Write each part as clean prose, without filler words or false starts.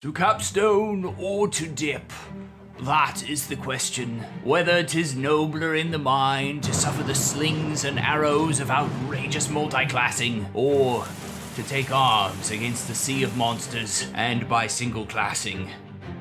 To capstone or to dip? That is the question. Whether 'tis nobler in the mind to suffer the slings and arrows of outrageous multiclassing, or to take arms against the sea of monsters and by single classing,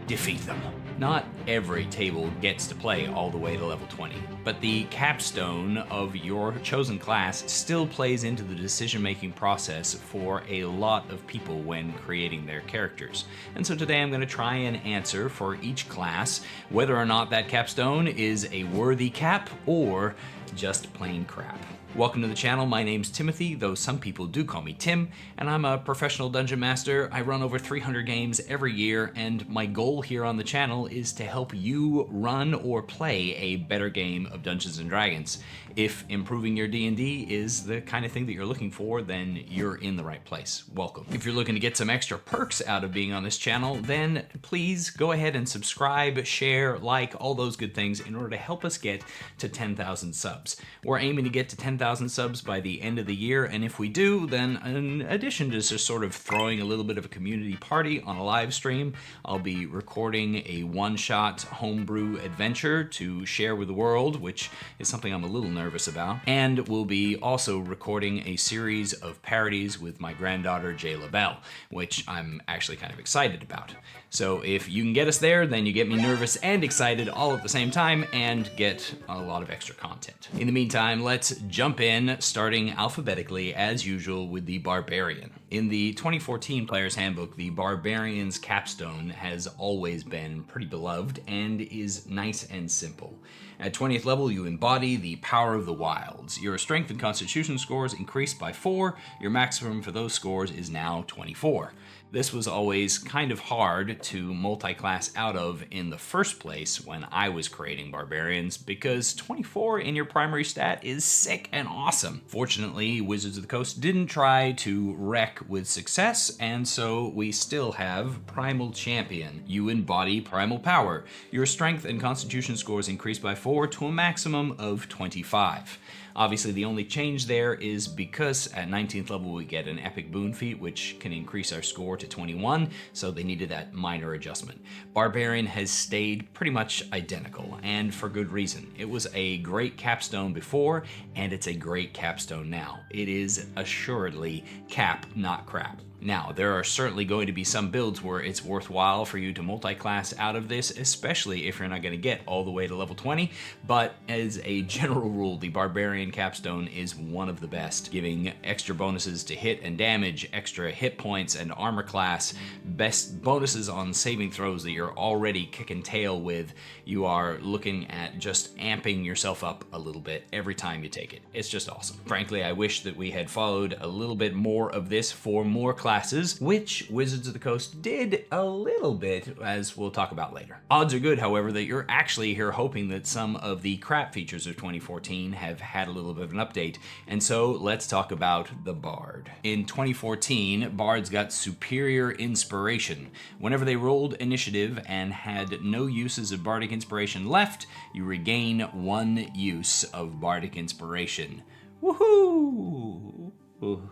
defeat them. Not every table gets to play all the way to level 20, but the capstone of your chosen class still plays into the decision-making process for a lot of people when creating their characters. And so today I'm going to try and answer for each class whether or not that capstone is a worthy cap or just plain crap. Welcome to the channel. My name's Timothy, though some people do call me Tim, and I'm a professional dungeon master. I run over 300 games every year, and my goal here on the channel is to help you run or play a better game of Dungeons & Dragons. If improving your D&D is the kind of thing that you're looking for, then you're in the right place. Welcome. If you're looking to get some extra perks out of being on this channel, then please go ahead and subscribe, share, like, all those good things in order to help us get to 10,000 subs. We're aiming to get to 10,000 subs by the end of the year, and if we do, then in addition to just sort of throwing a little bit of a community party on a live stream, I'll be recording a one-shot homebrew adventure to share with the world, which is something I'm a little nervous about, and we'll be also recording a series of parodies with my granddaughter Jay LaBelle, which I'm actually kind of excited about. So if you can get us there, then you get me nervous and excited all at the same time and get a lot of extra content. In the meantime, let's jump in, starting alphabetically as usual with the Barbarian. In the 2014 Player's Handbook, the Barbarian's capstone has always been pretty beloved and is nice and simple. At 20th level, you embody the power of the wilds. Your strength and constitution scores increase by 4. Your maximum for those scores is now 24. This was always kind of hard to multi-class out of in the first place when I was creating Barbarians, because 24 in your primary stat is sick and awesome. Fortunately, Wizards of the Coast didn't try to wreck with success, and so we still have Primal Champion. You embody primal power. Your strength and constitution scores increase by 4 to a maximum of 25. Obviously, the only change there is because at 19th level we get an epic boon feat, which can increase our score to 21, so they needed that minor adjustment. Barbarian has stayed pretty much identical, and for good reason. It was a great capstone before, and it's a great capstone now. It is assuredly cap, not crap. Now, there are certainly going to be some builds where it's worthwhile for you to multi-class out of this, especially if you're not going to get all the way to level 20, but as a general rule, the Barbarian capstone is one of the best, giving extra bonuses to hit and damage, extra hit points and armor class, best bonuses on saving throws that you're already kicking tail with. You are looking at just amping yourself up a little bit every time you take it. It's just awesome. Frankly, I wish that we had followed a little bit more of this for more classes, which Wizards of the Coast did a little bit, as we'll talk about later. Odds are good, however, that you're actually here hoping that some of the crap features of 2014 have had a little bit of an update, and so let's talk about the Bard. In 2014, Bards got superior inspiration. Whenever they rolled initiative and had no uses of Bardic Inspiration left, you regain 1 use of Bardic Inspiration. Woohoo! Ooh.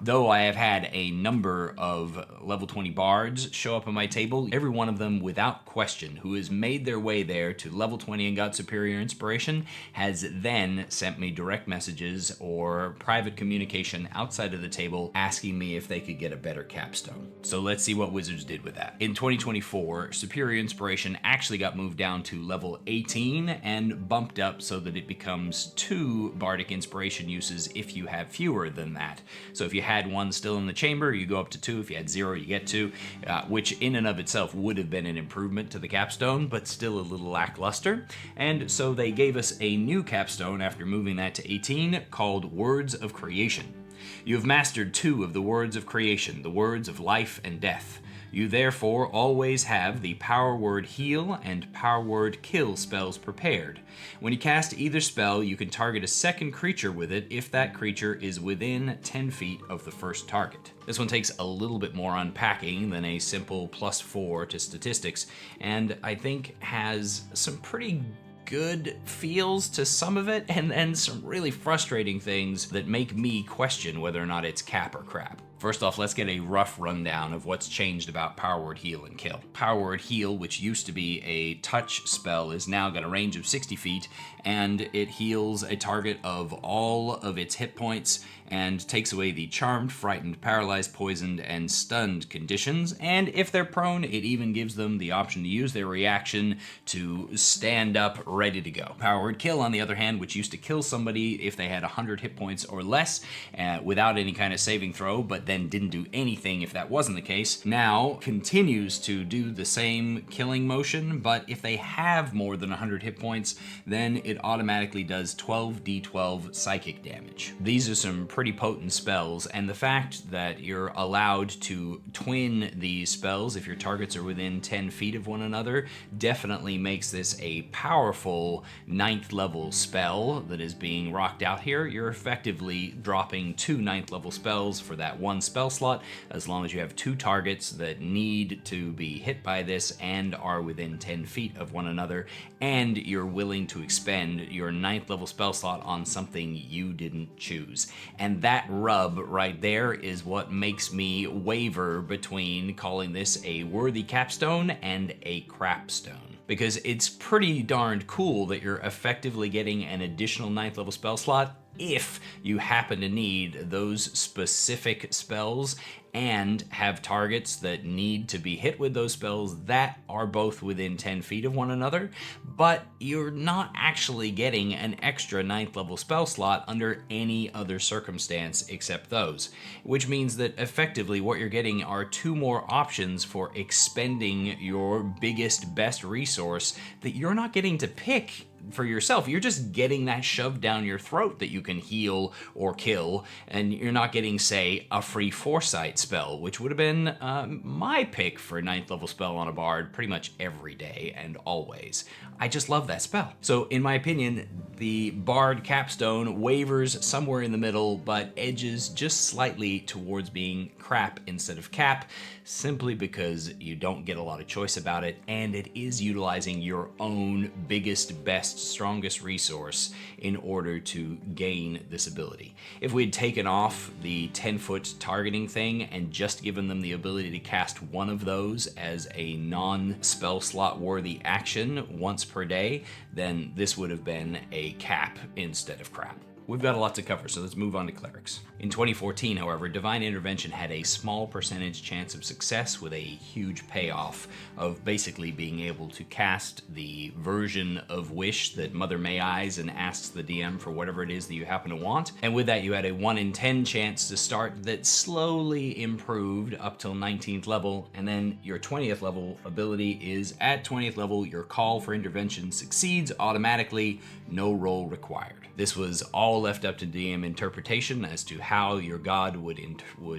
Though I have had a number of level 20 bards show up on my table, every one of them without question who has made their way there to level 20 and got superior inspiration has then sent me direct messages or private communication outside of the table asking me if they could get a better capstone. So let's see what Wizards did with that. In 2024, superior inspiration actually got moved down to level 18 and bumped up so that it becomes 2 bardic inspiration uses if you have fewer than that. So if you had 1 still in the chamber, you go up to 2. If you had 0, you get 2, which in and of itself would have been an improvement to the capstone, but still a little lackluster. And so they gave us a new capstone after moving that to 18 called Words of Creation. You have mastered 2 of the words of creation, the words of life and death. You therefore always have the power word heal and power word kill spells prepared. When you cast either spell, you can target a second creature with it if that creature is within 10 feet of the first target. This one takes a little bit more unpacking than a simple +4 to statistics, and I think has some pretty good feels to some of it, and then some really frustrating things that make me question whether or not it's cap or crap. First off, let's get a rough rundown of what's changed about Power Word Heal and Kill. Power Word Heal, which used to be a touch spell, is now got a range of 60 feet, and it heals a target of all of its hit points and takes away the charmed, frightened, paralyzed, poisoned, and stunned conditions. And if they're prone, it even gives them the option to use their reaction to stand up ready to go. Power Word Kill, on the other hand, which used to kill somebody if they had 100 hit points or less without any kind of saving throw, but then didn't do anything if that wasn't the case, now continues to do the same killing motion, but if they have more than 100 hit points, then it automatically does 12d12 psychic damage. These are some pretty potent spells, and the fact that you're allowed to twin these spells if your targets are within 10 feet of one another definitely makes this a powerful 9th level spell that is being rocked out here. You're effectively dropping 2 9th level spells for that one spell slot, as long as you have 2 targets that need to be hit by this and are within 10 feet of one another, and you're willing to expend your 9th level spell slot on something you didn't choose. And that rub right there is what makes me waver between calling this a worthy capstone and a crapstone. Because it's pretty darned cool that you're effectively getting an additional 9th level spell slot if you happen to need those specific spells and have targets that need to be hit with those spells that are both within 10 feet of one another, but you're not actually getting an extra 9th level spell slot under any other circumstance except those, which means that effectively what you're getting are 2 more options for expending your biggest, best resource that you're not getting to pick for yourself. You're just getting that shoved down your throat that you can heal or kill, and you're not getting, say, a free foresight spell, which would have been my pick for a 9th level spell on a bard pretty much every day and always. I just love that spell. So in my opinion, the bard capstone wavers somewhere in the middle, but edges just slightly towards being crap instead of cap, simply because you don't get a lot of choice about it, and it is utilizing your own biggest, best, strongest resource in order to gain this ability. If we had taken off the 10-foot targeting thing and just given them the ability to cast one of those as a non-spell slot worthy action once per day, then this would have been a cap instead of crap. We've got a lot to cover, so let's move on to clerics. In 2014, however, Divine Intervention had a small percentage chance of success with a huge payoff of basically being able to cast the version of Wish that Mother May Eyes and asks the DM for whatever it is that you happen to want. And with that, you had a 1 in 10 chance to start that slowly improved up till 19th level, and then your 20th level ability is at 20th level, your call for intervention succeeds automatically, no roll required. This was all left up to DM interpretation as to how your god would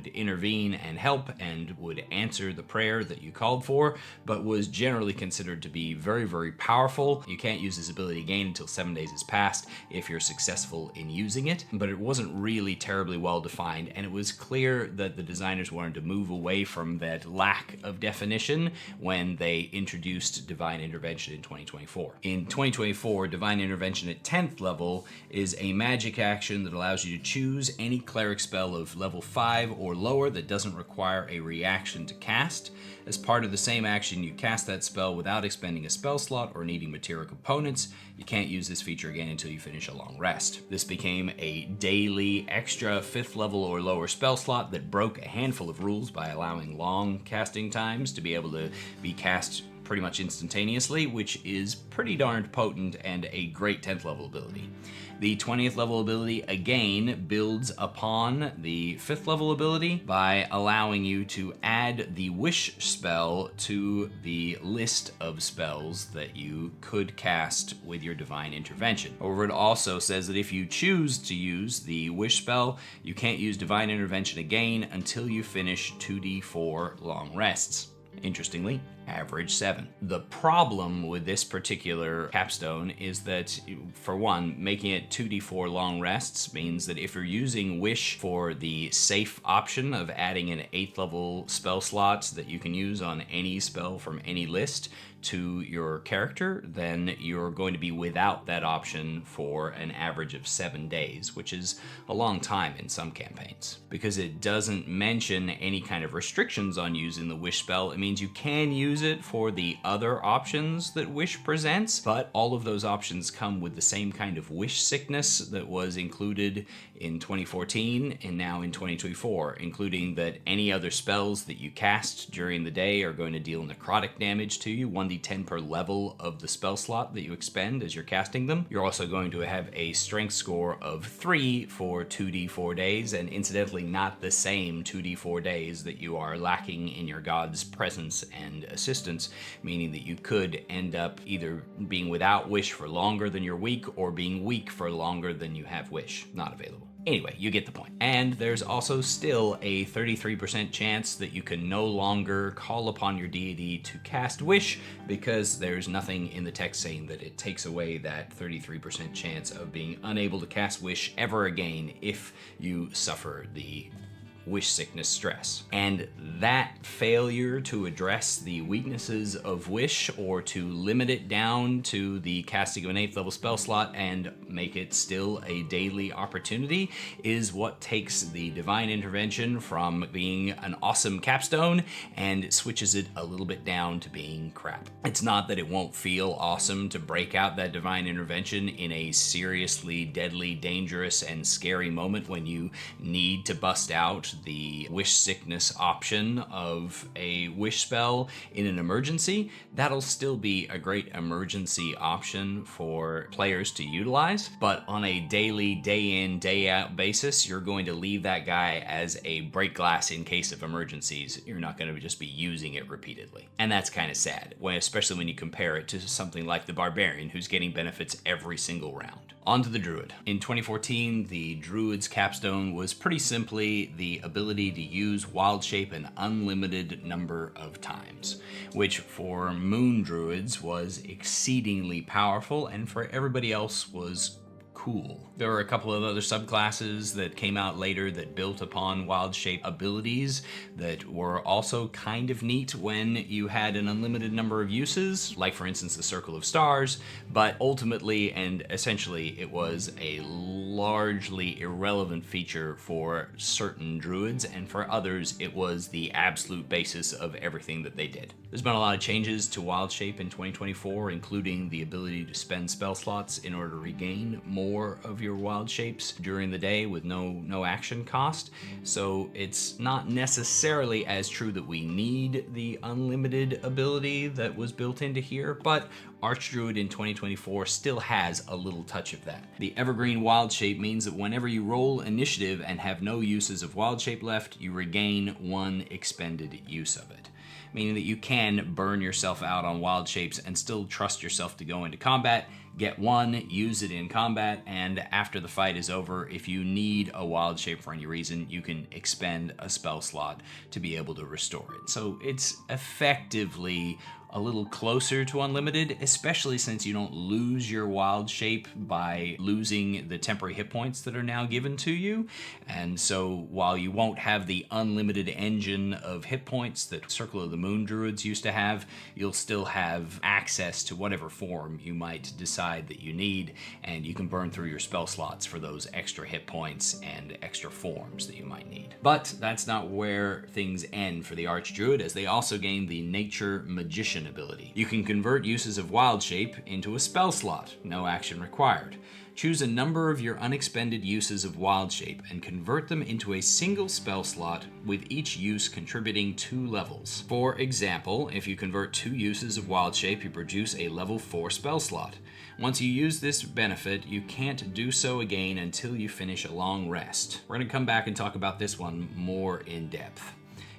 intervene and help and would answer the prayer that you called for, but was generally considered to be very, very powerful. You can't use this ability again until 7 days has passed if you're successful in using it, but it wasn't really terribly well defined, and it was clear that the designers wanted to move away from that lack of definition when they introduced Divine Intervention in 2024. In 2024, Divine Intervention at 10th level is a magic action that allows you to choose any cleric spell of level 5 or lower that doesn't require a reaction to cast. As part of the same action, you cast that spell without expending a spell slot or needing material components. You can't use this feature again until you finish a long rest. This became a daily extra 5th level or lower spell slot that broke a handful of rules by allowing long casting times to be able to be cast pretty much instantaneously, which is pretty darned potent and a great 10th level ability. The 20th level ability again builds upon the 5th level ability by allowing you to add the Wish spell to the list of spells that you could cast with your Divine Intervention. However, it also says that if you choose to use the Wish spell, you can't use Divine Intervention again until you finish 2d4 long rests. Interestingly, Average 7. The problem with this particular capstone is that, for one, making it 2d4 long rests means that if you're using Wish for the safe option of adding an 8th level spell slot that you can use on any spell from any list to your character, then you're going to be without that option for an average of 7 days, which is a long time in some campaigns. Because it doesn't mention any kind of restrictions on using the Wish spell, it means you can use it for the other options that Wish presents, but all of those options come with the same kind of wish sickness that was included in 2014 and now in 2024, including that any other spells that you cast during the day are going to deal necrotic damage to you, 1d10 per level of the spell slot that you expend as you're casting them. You're also going to have a strength score of 3 for 2d4 days, and incidentally not the same 2d4 days that you are lacking in your god's presence and assistance, meaning that you could end up either being without Wish for longer than you're weak, or being weak for longer than you have Wish. Not available. Anyway, you get the point. And there's also still a 33% chance that you can no longer call upon your deity to cast Wish, because there's nothing in the text saying that it takes away that 33% chance of being unable to cast Wish ever again if you suffer the wish sickness stress. And that failure to address the weaknesses of Wish, or to limit it down to the casting of an 8th level spell slot and make it still a daily opportunity, is what takes the Divine Intervention from being an awesome capstone and switches it a little bit down to being crap. It's not that it won't feel awesome to break out that Divine Intervention in a seriously deadly, dangerous, and scary moment when you need to bust out the wish sickness option of a wish spell in an emergency. That'll still be a great emergency option for players to utilize, but on a daily, day in, day out basis, you're going to leave that guy as a break glass in case of emergencies. You're not going to just be using it repeatedly. And that's kind of sad, especially when you compare it to something like the Barbarian, who's getting benefits every single round. On to the Druid. In 2014, the Druid's capstone was pretty simply the ability to use Wild Shape an unlimited number of times, which for Moon Druids was exceedingly powerful, and for everybody else was cool. There were a couple of other subclasses that came out later that built upon Wild Shape abilities that were also kind of neat when you had an unlimited number of uses, like for instance the Circle of Stars, but ultimately and essentially it was a largely irrelevant feature for certain druids, and for others it was the absolute basis of everything that they did. There's been a lot of changes to Wild Shape in 2024, including the ability to spend spell slots in order to regain more of your wild shapes during the day with no action cost. So it's not necessarily as true that we need the unlimited ability that was built into here, but Archdruid in 2024 still has a little touch of that. The Evergreen Wild Shape means that whenever you roll initiative and have no uses of Wild Shape left, you regain 1 expended use of it, meaning that you can burn yourself out on wild shapes and still trust yourself to go into combat, get 1, use it in combat, and after the fight is over, if you need a wild shape for any reason, you can expend a spell slot to be able to restore it. So it's effectively a little closer to unlimited, especially since you don't lose your wild shape by losing the temporary hit points that are now given to you. And so while you won't have the unlimited engine of hit points that Circle of the Moon Druids used to have, you'll still have access to whatever form you might decide that you need, and you can burn through your spell slots for those extra hit points and extra forms that you might need. But that's not where things end for the Archdruid, as they also gain the Nature Magician ability. You can convert uses of Wild Shape into a spell slot, no action required. Choose a number of your unexpended uses of Wild Shape and convert them into a single spell slot, with each use contributing 2 levels. For example, if you convert 2 uses of Wild Shape, you produce a level 4 spell slot. Once you use this benefit, you can't do so again until you finish a long rest. We're going to come back and talk about this one more in depth.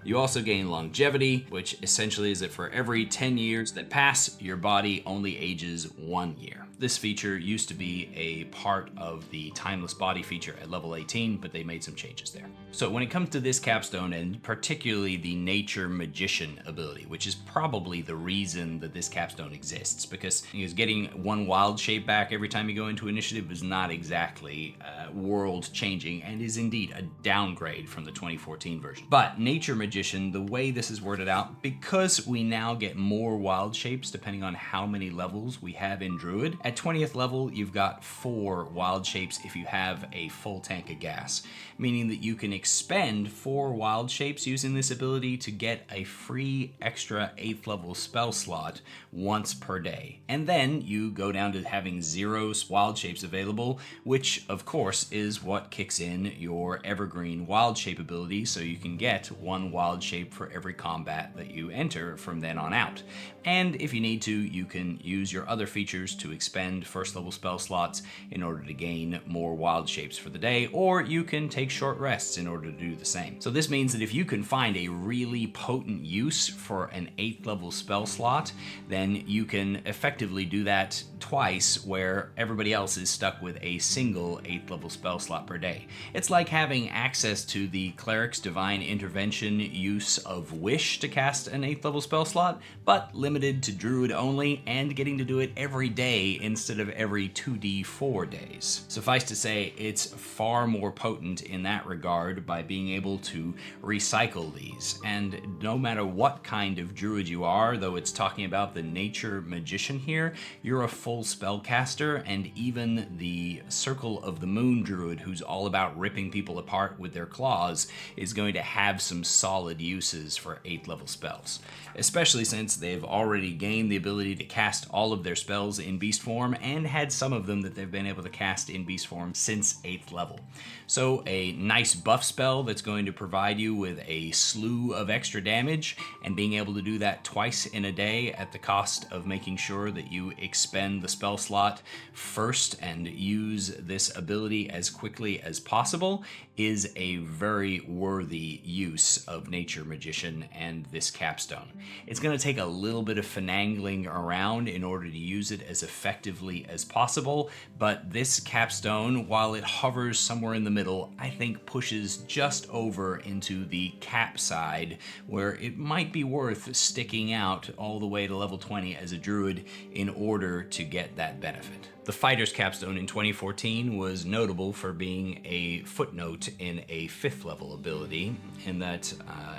You also gain longevity, which essentially is that for every 10 years that pass, your body only ages 1 year. This feature used to be a part of the Timeless Body feature at level 18, but they made some changes there. So when it comes to this capstone, and particularly the Nature Magician ability, which is probably the reason that this capstone exists, because getting one wild shape back every time you go into initiative is not exactly world changing, and is indeed a downgrade from the 2014 version. But Nature Magician, the way this is worded out, because we now get more wild shapes depending on how many levels we have in Druid. At 20th level, you've got 4 wild shapes if you have a full tank of gas, meaning that you can expend 4 wild shapes using this ability to get a free extra 8th level spell slot once per day. And then you go down to having 0 wild shapes available, which of course is what kicks in your evergreen wild shape ability, so you can get 1 wild shape for every combat that you enter from then on out. And if you need to, you can use your other features to expend first level spell slots in order to gain more wild shapes for the day, or you can take short rests in order to do the same. So this means that if you can find a really potent use for an 8th level spell slot, then you can effectively do that twice, where everybody else is stuck with a single 8th level spell slot per day. It's like having access to the Cleric's Divine Intervention use of Wish to cast an 8th level spell slot, but limited to Druid only, and getting to do it every day instead of every 2d4 days. Suffice to say, it's far more potent in that regard by being able to recycle these. And no matter what kind of Druid you are, though it's talking about the Nature Magician here, you're a full spellcaster, and even the Circle of the Moon Druid, who's all about ripping people apart with their claws, is going to have some solid uses for 8th level spells, especially since they've already gained the ability to cast all of their spells in beast form, and had some of them that they've been able to cast in beast form since 8th level. So a nice buff spell that's going to provide you with a slew of extra damage, and being able to do that twice in a day at the cost of making sure that you expend the spell slot first and use this ability as quickly as possible is a very worthy use of Nature Magician and this capstone. It's going to take a little bit of finagling around in order to use it as effectively as possible, but this capstone, while it hovers somewhere in the middle, I think pushes just over into the cap side, where it might be worth sticking out all the way to level 20 as a Druid in order to get that benefit. The Fighter's Capstone in 2014 was notable for being a footnote in a 5th level ability, in that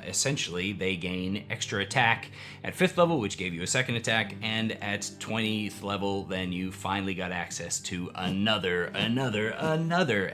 essentially they gain extra attack at 5th level, which gave you a 2nd attack, and at 20th level then you finally got access to another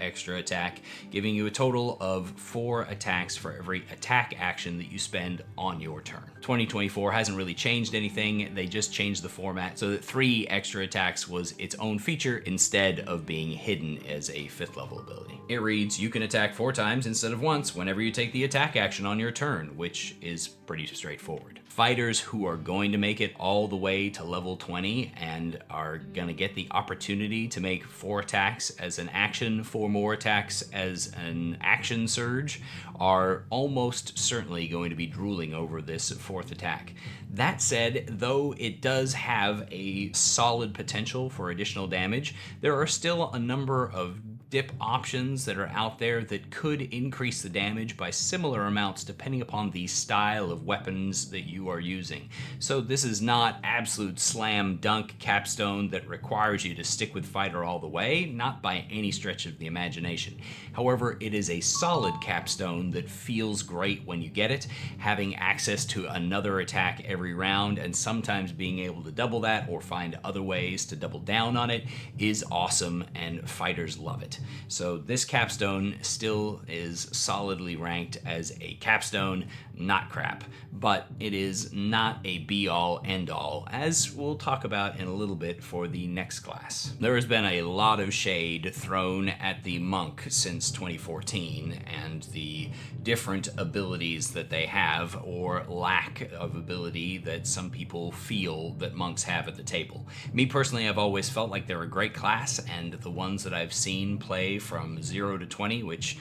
extra attack, giving you a total of 4 attacks for every attack action that you spend on your turn. 2024 hasn't really changed anything, they just changed the format so that 3 extra attacks was its own feature instead of being hidden as a 5th level ability. It reads, you can attack 4 times instead of once whenever you take the attack action on your turn, which is pretty straightforward. Fighters who are going to make it all the way to level 20 and are going to get the opportunity to make 4 attacks as an action, 4 more attacks as an action surge, are almost certainly going to be drooling over this 4th attack. That said, though it does have a solid potential for additional damage, there are still a number of dip options that are out there that could increase the damage by similar amounts depending upon the style of weapons that you are using. So this is not absolute slam dunk capstone that requires you to stick with fighter all the way, not by any stretch of the imagination. However, it is a solid capstone that feels great when you get it, having access to another attack every round, and sometimes being able to double that or find other ways to double down on it is awesome, and fighters love it. So this capstone still is solidly ranked as a capstone, not crap, but it is not a be-all, end-all, as we'll talk about in a little bit for the next class. There has been a lot of shade thrown at the monk since 2014, and the different abilities that they have, or lack of ability that some people feel that monks have at the table. Me personally, I've always felt like they're a great class, and the ones that I've seen play from 0 to 20, which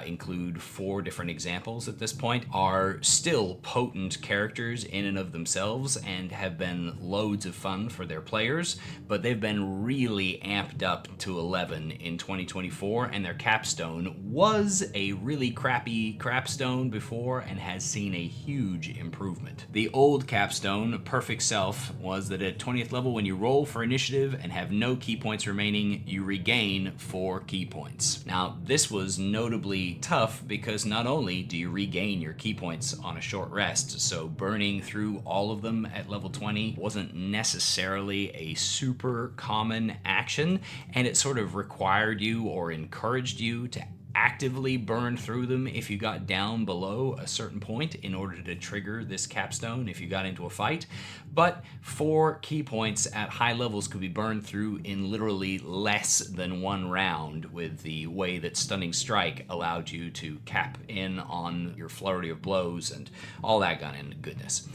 include 4 different examples at this point, are They're still potent characters in and of themselves and have been loads of fun for their players, but they've been really amped up to 11 in 2024, and their Capstone was a really crappy Capstone before and has seen a huge improvement. The old Capstone, Perfect Self, was that at 20th level, when you roll for initiative and have no key points remaining, you regain 4 key points. Now, this was notably tough because not only do you regain your key points on a short rest, so burning through all of them at level 20 wasn't necessarily a super common action, and it sort of required you or encouraged you to actively burn through them if you got down below a certain point in order to trigger this Capstone if you got into a fight. But 4 key points at high levels could be burned through in literally less than 1 round, with the way that Stunning Strike allowed you to cap in on your flurry of blows and all that kind of goodness.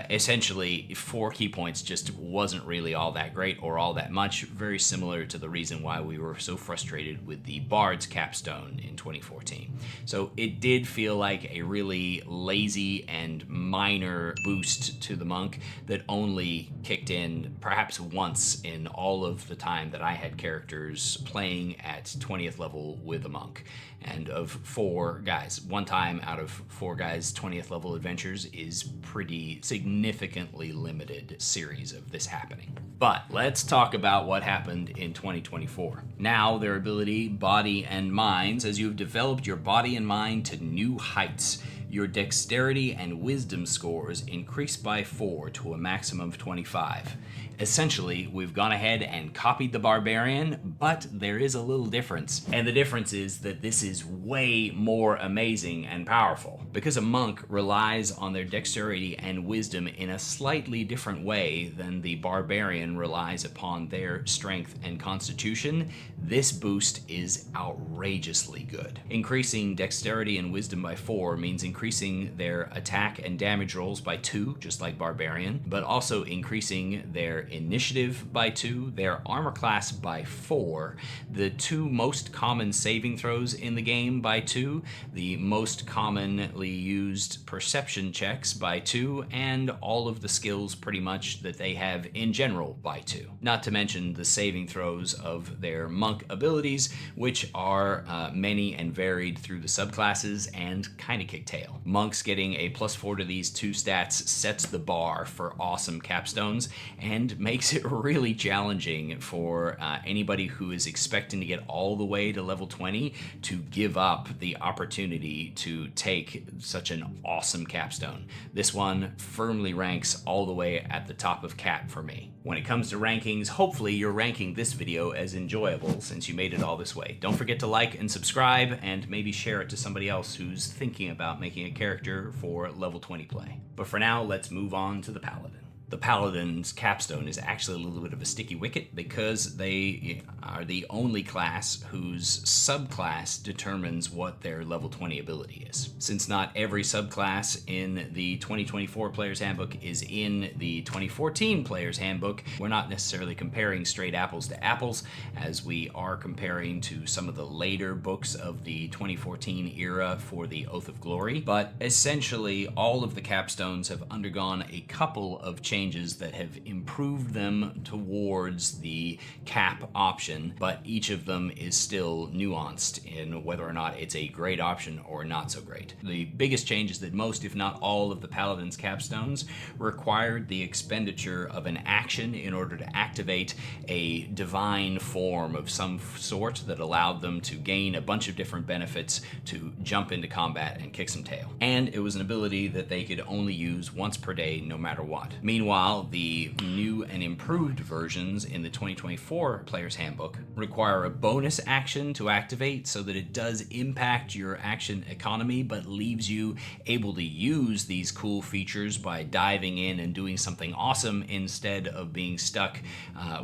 Essentially, 4 key points just wasn't really all that great or all that much, very similar to the reason why we were so frustrated with the Bard's Capstone in 2014. So it did feel like a really lazy and minor boost to the monk that only kicked in perhaps once in all of the time that I had characters playing at 20th level with a monk. And of 4 guys, 1 time out of 4 guys' 20th level adventures is pretty significantly limited series of this happening. But let's talk about what happened in 2024. Now, their ability, Body and Minds, as you've developed your body and mind to new heights, your dexterity and wisdom scores increase by 4 to a maximum of 25. Essentially, we've gone ahead and copied the Barbarian, but there is a little difference. And the difference is that this is way more amazing and powerful. Because a monk relies on their dexterity and wisdom in a slightly different way than the Barbarian relies upon their strength and constitution, this boost is outrageously good. Increasing dexterity and wisdom by 4 means increasing their attack and damage rolls by 2, just like Barbarian, but also increasing their initiative by 2, their armor class by 4, the 2 most common saving throws in the game by 2, the most commonly used perception checks by 2, and all of the skills pretty much that they have in general by 2. Not to mention the saving throws of their monk abilities, which are many and varied through the subclasses and kind of kick tail. Monks getting a +4 to these 2 stats sets the bar for awesome capstones and makes it really challenging for anybody who is expecting to get all the way to level 20 to give up the opportunity to take such an awesome capstone. This one firmly ranks all the way at the top of Cap for me. When it comes to rankings, hopefully you're ranking this video as enjoyable since you made it all this way. Don't forget to like and subscribe, and maybe share it to somebody else who's thinking about making a character for level 20 play. But for now, let's move on to the Paladin. The Paladin's Capstone is actually a little bit of a sticky wicket because they are the only class whose subclass determines what their level 20 ability is. Since not every subclass in the 2024 Player's Handbook is in the 2014 Player's Handbook, we're not necessarily comparing straight apples to apples, as we are comparing to some of the later books of the 2014 era for the Oath of Glory. But essentially, all of the capstones have undergone a couple of changes that have improved them towards the cap option, but each of them is still nuanced in whether or not it's a great option or not so great. The biggest change is that most, if not all, of the Paladin's capstones required the expenditure of an action in order to activate a divine form of some sort that allowed them to gain a bunch of different benefits to jump into combat and kick some tail. And it was an ability that they could only use once per day, no matter what. Meanwhile, the new and improved versions in the 2024 Player's Handbook require a bonus action to activate so that it does impact your action economy, but leaves you able to use these cool features by diving in and doing something awesome instead of being stuck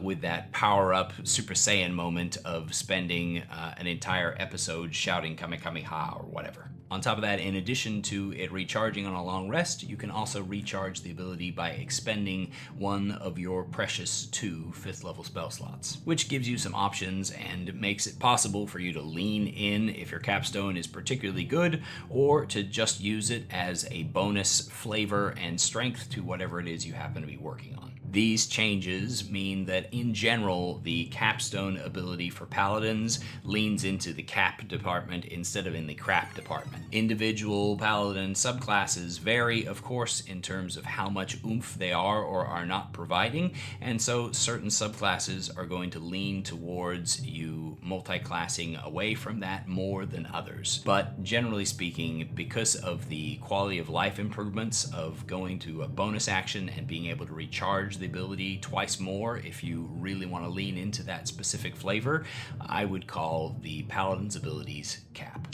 with that power-up Super Saiyan moment of spending an entire episode shouting Kamehameha or whatever. On top of that, in addition to it recharging on a long rest, you can also recharge the ability by expending one of your precious 2 5th level spell slots, which gives you some options and makes it possible for you to lean in if your capstone is particularly good, or to just use it as a bonus flavor and strength to whatever it is you happen to be working on. These changes mean that in general, the capstone ability for paladins leans into the cap department instead of in the crap department. Individual paladin subclasses vary, of course, in terms of how much oomph they are or are not providing, and so certain subclasses are going to lean towards you multi-classing away from that more than others. But generally speaking, because of the quality of life improvements of going to a bonus action and being able to recharge the ability twice more if you really want to lean into that specific flavor, I would call the paladin's abilities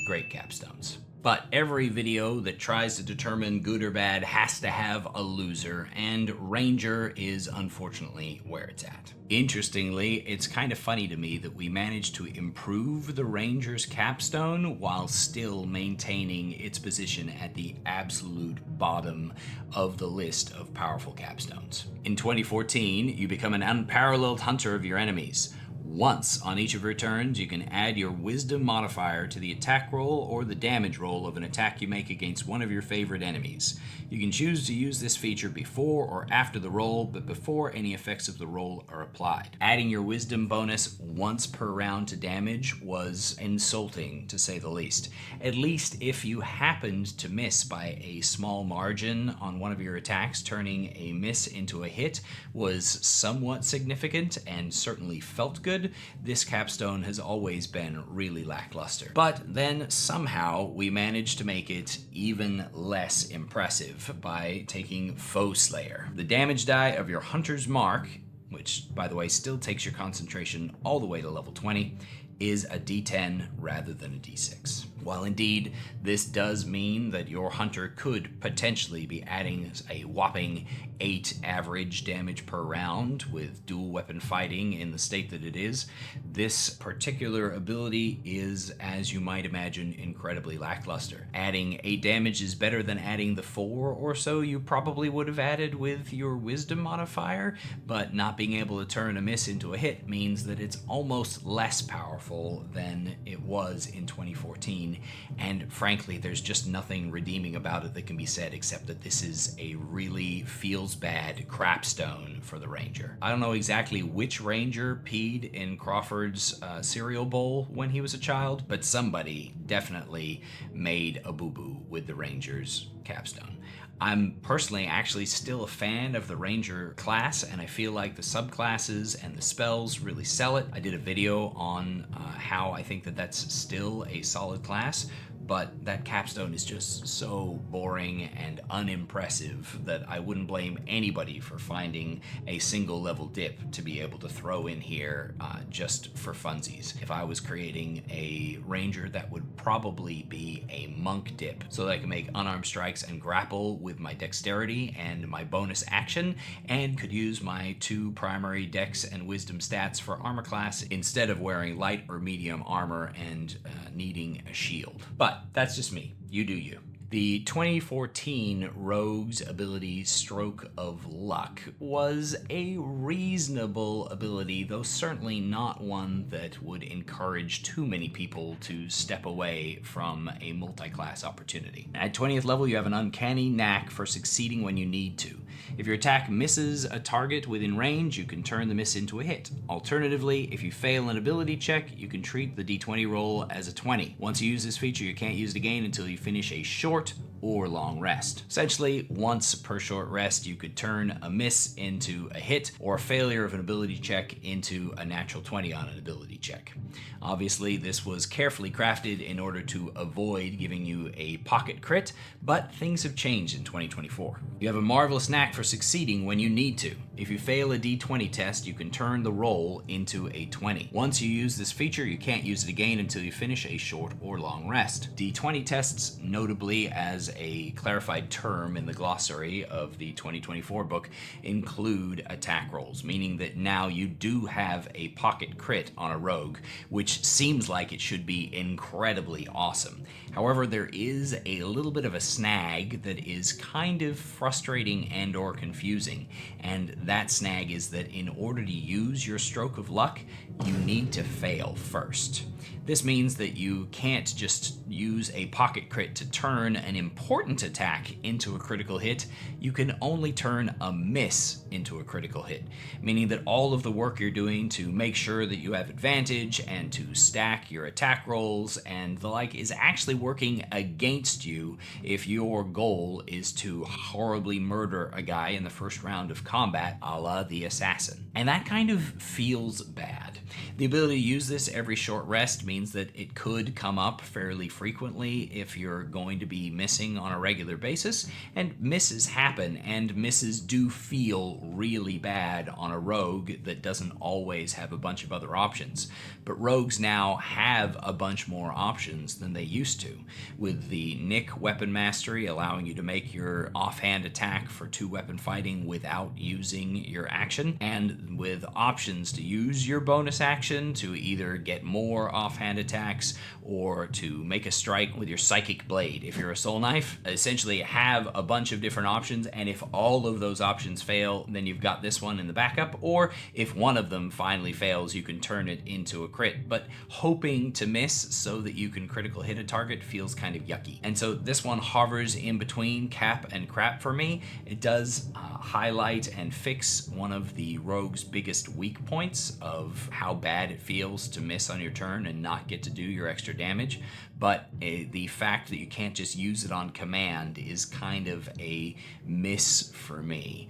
great capstones. But every video that tries to determine good or bad has to have a loser, and Ranger is unfortunately where it's at. Interestingly, it's kind of funny to me that we managed to improve the Ranger's capstone while still maintaining its position at the absolute bottom of the list of powerful capstones. In 2014, you become an unparalleled hunter of your enemies. Once on each of your turns, you can add your wisdom modifier to the attack roll or the damage roll of an attack you make against one of your favorite enemies. You can choose to use this feature before or after the roll, but before any effects of the roll are applied. Adding your wisdom bonus once per round to damage was insulting, to say the least. At least if you happened to miss by a small margin on one of your attacks, turning a miss into a hit was somewhat significant and certainly felt good. This capstone has always been really lackluster. But then somehow we managed to make it even less impressive by taking Foe Slayer. The damage die of your Hunter's Mark, which by the way still takes your concentration all the way to level 20, is a d10 rather than a d6. While indeed this does mean that your hunter could potentially be adding a whopping 8 average damage per round with dual weapon fighting in the state that it is, this particular ability is, as you might imagine, incredibly lackluster. Adding 8 damage is better than adding the 4 or so you probably would have added with your wisdom modifier, but not being able to turn a miss into a hit means that it's almost less powerful than it was in 2014. And frankly, there's just nothing redeeming about it that can be said except that this is a really feels bad crapstone for the Ranger. I don't know exactly which Ranger peed in Crawford's cereal bowl when he was a child, but somebody definitely made a boo-boo with the Ranger's capstone. I'm personally actually still a fan of the Ranger class, and I feel like the subclasses and the spells really sell it. I did a video on how I think that that's still a solid class, but that capstone is just so boring and unimpressive that I wouldn't blame anybody for finding a single level dip to be able to throw in here just for funsies. If I was creating a Ranger, that would probably be a monk dip so that I can make unarmed strikes and grapple with my dexterity and my bonus action, and could use my 2 primary dex and wisdom stats for armor class instead of wearing light or medium armor and needing a shield. But that's just me. You do you. The 2014 Rogue's ability Stroke of Luck was a reasonable ability, though certainly not one that would encourage too many people to step away from a multi-class opportunity. At 20th level, you have an uncanny knack for succeeding when you need to. If your attack misses a target within range, you can turn the miss into a hit. Alternatively, if you fail an ability check, you can treat the d20 roll as a 20. Once you use this feature, you can't use it again until you finish a short or long rest. Essentially, once per short rest, you could turn a miss into a hit or a failure of an ability check into a natural 20 on an ability check. Obviously, this was carefully crafted in order to avoid giving you a pocket crit, but things have changed in 2024. You have a marvelous knack for succeeding when you need to. If you fail a d20 test, you can turn the roll into a 20. Once you use this feature, you can't use it again until you finish a short or long rest. D20 tests, notably as as a clarified term in the glossary of the 2024 book, include attack rolls, meaning that now you do have a pocket crit on a rogue, which seems like it should be incredibly awesome. However, there is a little bit of a snag that is kind of frustrating and or confusing, and that snag is that in order to use your stroke of luck, you need to fail first. This means that you can't just use a pocket crit to turn an important attack into a critical hit. You can only turn a miss into a critical hit, meaning that all of the work you're doing to make sure that you have advantage and to stack your attack rolls and the like is actually working against you if your goal is to horribly murder a guy in the first round of combat, a la the assassin. And that kind of feels bad. The ability to use this every short rest means that it could come up fairly frequently if you're going to be missing on a regular basis, and misses happen, and misses do feel really bad on a rogue that doesn't always have a bunch of other options. But rogues now have a bunch more options than they used to, with the Nick weapon mastery allowing you to make your offhand attack for 2-weapon fighting without using your action, and with options to use your bonus action to either get more offhand attacks or to make a strike with your psychic blade if you're a soul knife. Essentially have a bunch of different options, and if all of those options fail, then you've got this one in the backup, or if one of them finally fails, you can turn it into a crit. But hoping to miss so that you can critical hit a target feels kind of yucky. And so this one hovers in between cap and crap for me. It does highlight and fix one of the rogue's biggest weak points of how bad it feels to miss on your turn and not get to do your extra damage, but the fact that you can't just use it on command is kind of a miss for me.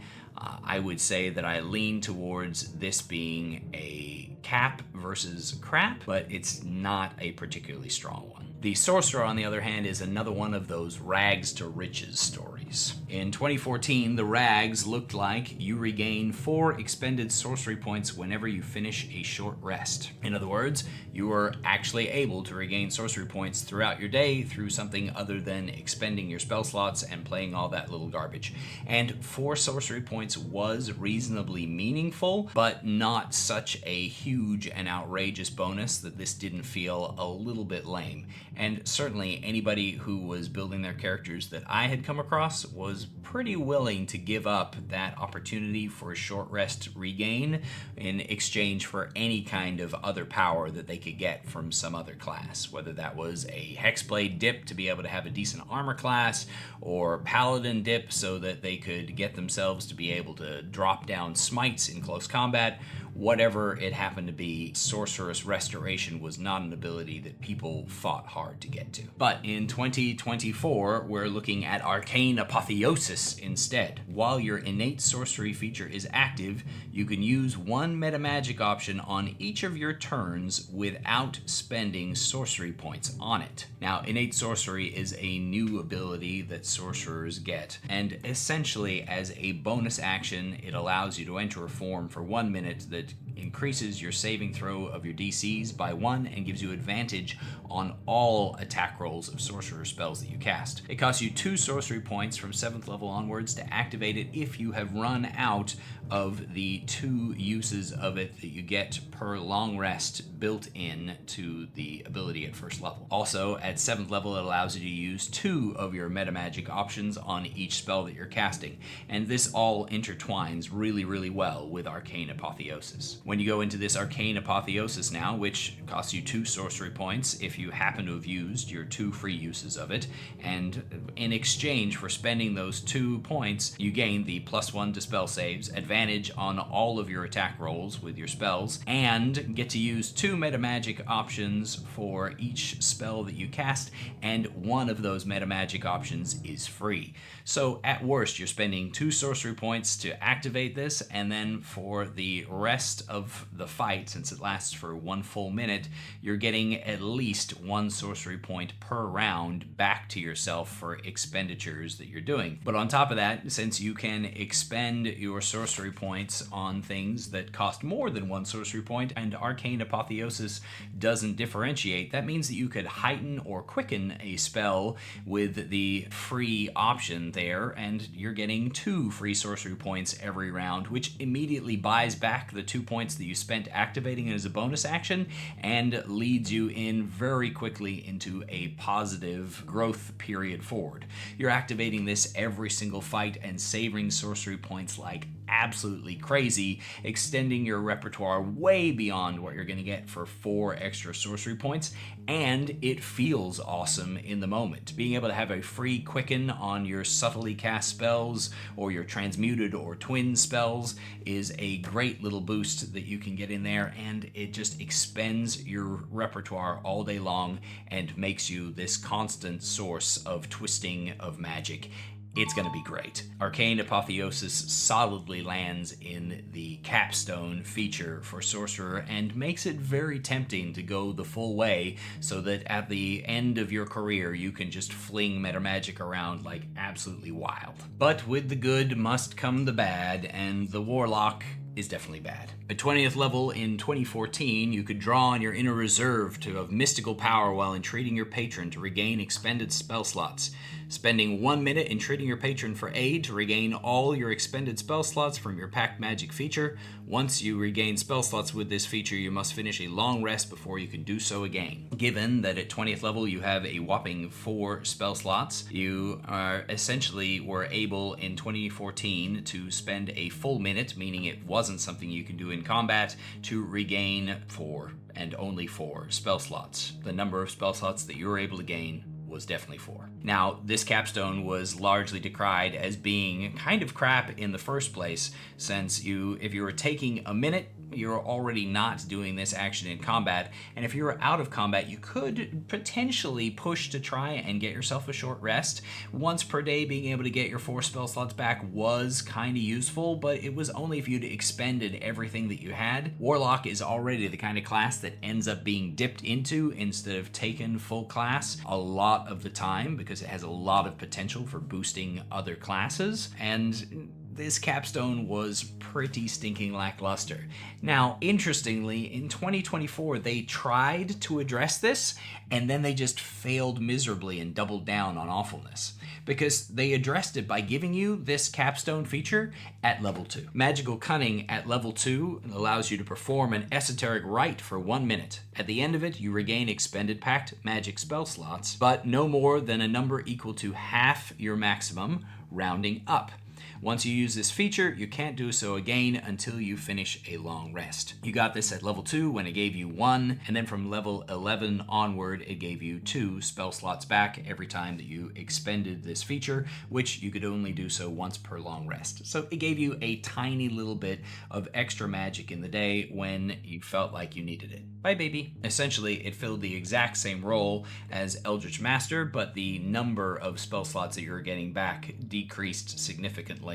I would say that I lean towards this being a cap versus crap, but it's not a particularly strong one. The Sorcerer, on the other hand, is another one of those rags to riches stories. In 2014, the rags looked like you regain 4 expended sorcery points whenever you finish a short rest. In other words, you are actually able to regain sorcery points throughout your day through something other than expending your spell slots and playing all that little garbage. And 4 sorcery points was reasonably meaningful, but not such a huge and outrageous bonus that this didn't feel a little bit lame. And certainly anybody who was building their characters that I had come across was pretty willing to give up that opportunity for a short rest regain in exchange for any kind of other power that they could get from some other class, whether that was a Hexblade dip to be able to have a decent armor class, or Paladin dip so that they could get themselves to be able to drop down smites in close combat. Whatever it happened to be, Sorceress Restoration was not an ability that people fought hard to get to. But in 2024, we're looking at Arcane Apotheosis instead. While your innate sorcery feature is active, you can use 1 metamagic option on each of your turns without spending sorcery points on it. Now, innate sorcery is a new ability that sorcerers get, and essentially as a bonus action, it allows you to enter a form for 1 minute that increases your saving throw of your DCs by 1 and gives you advantage on all attack rolls of sorcerer spells that you cast. It costs you 2 sorcery points from 7th level onwards to activate it if you have run out of the 2 uses of it that you get per long rest built in to the ability at 1st level. Also, at 7th level, it allows you to use 2 of your metamagic options on each spell that you're casting, and this all intertwines really, really well with Arcane Apotheosis. When you go into this Arcane Apotheosis now, which costs you 2 sorcery points if you happen to have used your 2 free uses of it, and in exchange for spending those 2 points, you gain the +1 to spell saves, advantage on all of your attack rolls with your spells, and get to use 2 metamagic options for each spell that you cast, and one of those metamagic options is free. So at worst, you're spending 2 sorcery points to activate this, and then for the rest of the fight, since it lasts for 1 full minute, you're getting at least 1 sorcery point per round back to yourself for expenditures that you're doing. But on top of that, since you can expend your sorcery points on things that cost more than 1 sorcery point, and Arcane Apotheosis doesn't differentiate, that means that you could heighten or quicken a spell with the free option there, and you're getting 2 free sorcery points every round, which immediately buys back the 2 points that you spent activating it as a bonus action and leads you in very quickly into a positive growth period forward. You're activating this every single fight and saving sorcery points like absolutely crazy, extending your repertoire way beyond what you're going to get for 4 extra sorcery points, and it feels awesome in the moment. Being able to have a free quicken on your subtly cast spells or your transmuted or twin spells is a great little boost that you can get in there, and it just expends your repertoire all day long and makes you this constant source of twisting of magic. It's going to be great. Arcane Apotheosis solidly lands in the Capstone feature for Sorcerer and makes it very tempting to go the full way, so that at the end of your career you can just fling meta magic around like absolutely wild. But with the good must come the bad, and the Warlock is definitely bad. At 20th level in 2014, you could draw on your inner reserve to have mystical power while entreating your patron to regain expended spell slots. Spending 1 minute entreating your patron for aid to regain all your expended spell slots from your Pact Magic feature. Once you regain spell slots with this feature, you must finish a long rest before you can do so again. Given that at 20th level you have a whopping 4 spell slots, you are essentially were able in 2014 to spend a full minute, meaning it wasn't something you can do in combat, to regain 4 and only 4 spell slots. The number of spell slots that you were able to gain was definitely 4. Now, this capstone was largely decried as being kind of crap in the first place, since if you were taking a minute, you're already not doing this action in combat, and if you were out of combat, you could potentially push to try and get yourself a short rest. Once per day, being able to get your 4 spell slots back was kind of useful, but it was only if you'd expended everything that you had. Warlock is already the kind of class that ends up being dipped into instead of taken full class a lot of the time, because it has a lot of potential for boosting other classes, and this capstone was pretty stinking lackluster. Now, interestingly, in 2024, they tried to address this, and then they just failed miserably and doubled down on awfulness, because they addressed it by giving you this capstone feature at level 2. Magical Cunning at level 2 allows you to perform an esoteric rite for 1 minute. At the end of it, you regain expended Pact Magic spell slots, but no more than a number equal to half your maximum, rounding up. Once you use this feature, you can't do so again until you finish a long rest. You got this at level 2 when it gave you 1, and then from level 11 onward, it gave you 2 spell slots back every time that you expended this feature, which you could only do so once per long rest. So it gave you a tiny little bit of extra magic in the day when you felt like you needed it. Bye, baby. Essentially, it filled the exact same role as Eldritch Master, but the number of spell slots that you were getting back decreased significantly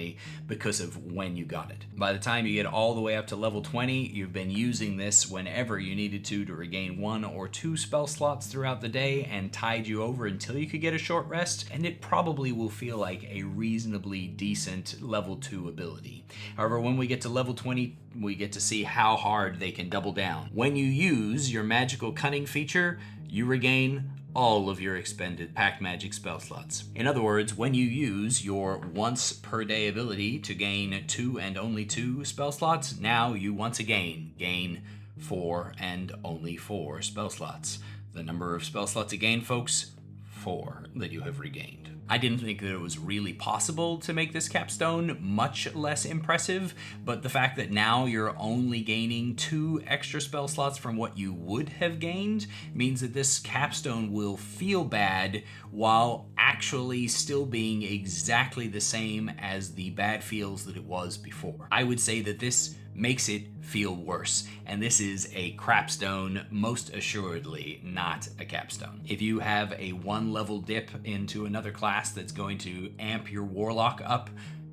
because of when you got it. By the time you get all the way up to level 20, you've been using this whenever you needed to regain 1 or 2 spell slots throughout the day, and tide you over until you could get a short rest, and it probably will feel like a reasonably decent level 2 ability. However, when we get to level 20, we get to see how hard they can double down. When you use your Magical Cunning feature, you regain all of your expended Pact Magic spell slots. In other words, when you use your once per day ability to gain 2 and only 2 spell slots, now you once again gain 4 and only 4 spell slots. The number of spell slots again, folks, 4 that you have regained. I didn't think that it was really possible to make this capstone much less impressive, but the fact that now you're only gaining 2 extra spell slots from what you would have gained means that this capstone will feel bad while actually still being exactly the same as the bad feels that it was before. I would say that this makes it feel worse, and this is a crapstone, most assuredly not a capstone. If you have a 1 level dip into another class that's going to amp your Warlock up,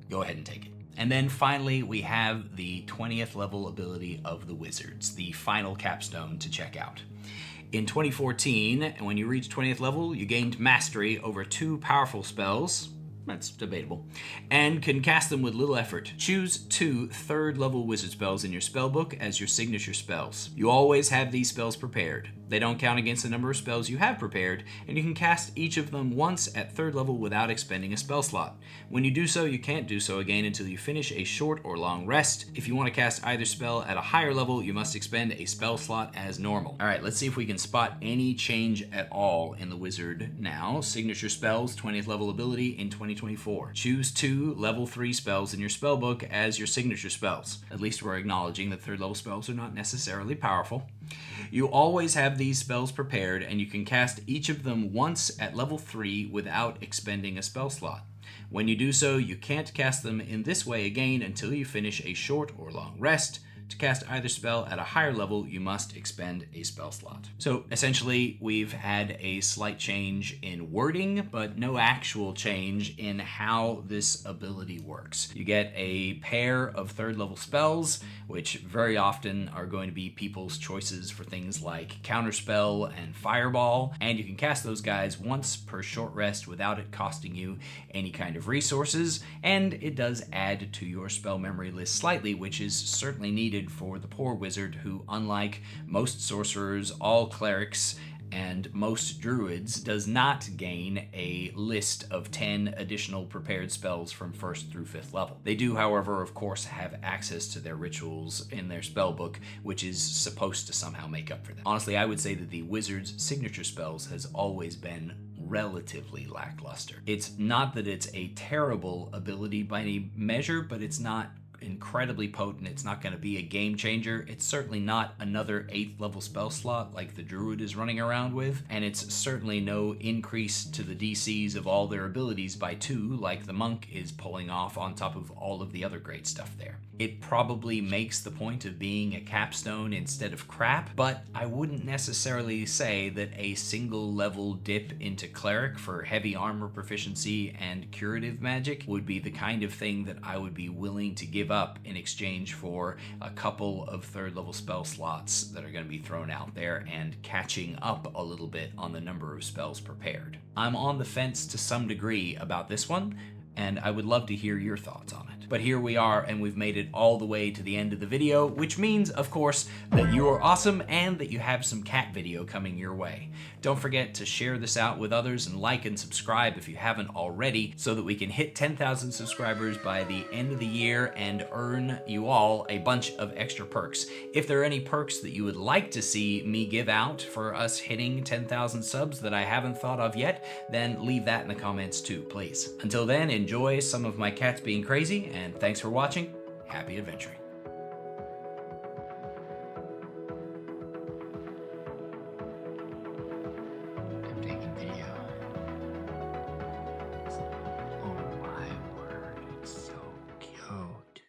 go ahead and take it. And then finally, we have the 20th level ability of the wizards, the final capstone to check out. In 2014, when you reached 20th level, you gained mastery over 2 powerful spells. That's debatable. And can cast them with little effort. Choose 2 third-level wizard spells in your spellbook as your signature spells. You always have these spells prepared. They don't count against the number of spells you have prepared, and you can cast each of them once at 3rd level without expending a spell slot. When you do so, you can't do so again until you finish a short or long rest. If you want to cast either spell at a higher level, you must expend a spell slot as normal. Alright, let's see if we can spot any change at all in the wizard now. Signature spells, 20th level ability in 2024. Choose 2 level 3 spells in your spellbook as your signature spells. At least we're acknowledging that 3rd level spells are not necessarily powerful. You always have these spells prepared, and you can cast each of them once at level 3 without expending a spell slot. When you do so, you can't cast them in this way again until you finish a short or long rest. To cast either spell at a higher level, you must expend a spell slot. So essentially, we've had a slight change in wording, but no actual change in how this ability works. You get a pair of 3rd level spells, which very often are going to be people's choices for things like Counterspell and Fireball, and you can cast those guys once per short rest without it costing you any kind of resources, and it does add to your spell memory list slightly, which is certainly needed for the poor wizard who, unlike most sorcerers, all clerics, and most druids, does not gain a list of 10 additional prepared spells from 1st through 5th level. They do, however, of course, have access to their rituals in their spellbook, which is supposed to somehow make up for that. Honestly, I would say that the wizard's signature spells has always been relatively lackluster. It's not that it's a terrible ability by any measure, but it's not incredibly potent. It's not going to be a game changer. It's certainly not another 8th level spell slot like the Druid is running around with, and it's certainly no increase to the DCs of all their abilities by 2 like the Monk is pulling off on top of all of the other great stuff there. It probably makes the point of being a capstone instead of crap, but I wouldn't necessarily say that a single level dip into Cleric for heavy armor proficiency and curative magic would be the kind of thing that I would be willing to give up in exchange for a couple of 3rd level spell slots that are going to be thrown out there and catching up a little bit on the number of spells prepared. I'm on the fence to some degree about this one, and I would love to hear your thoughts on it. But here we are, and we've made it all the way to the end of the video, which means, of course, that you are awesome and that you have some cat video coming your way. Don't forget to share this out with others and like and subscribe if you haven't already, so that we can hit 10,000 subscribers by the end of the year and earn you all a bunch of extra perks. If there are any perks that you would like to see me give out for us hitting 10,000 subs that I haven't thought of yet, then leave that in the comments too, please. Until then, enjoy some of my cats being crazy, and thanks for watching. Happy adventuring.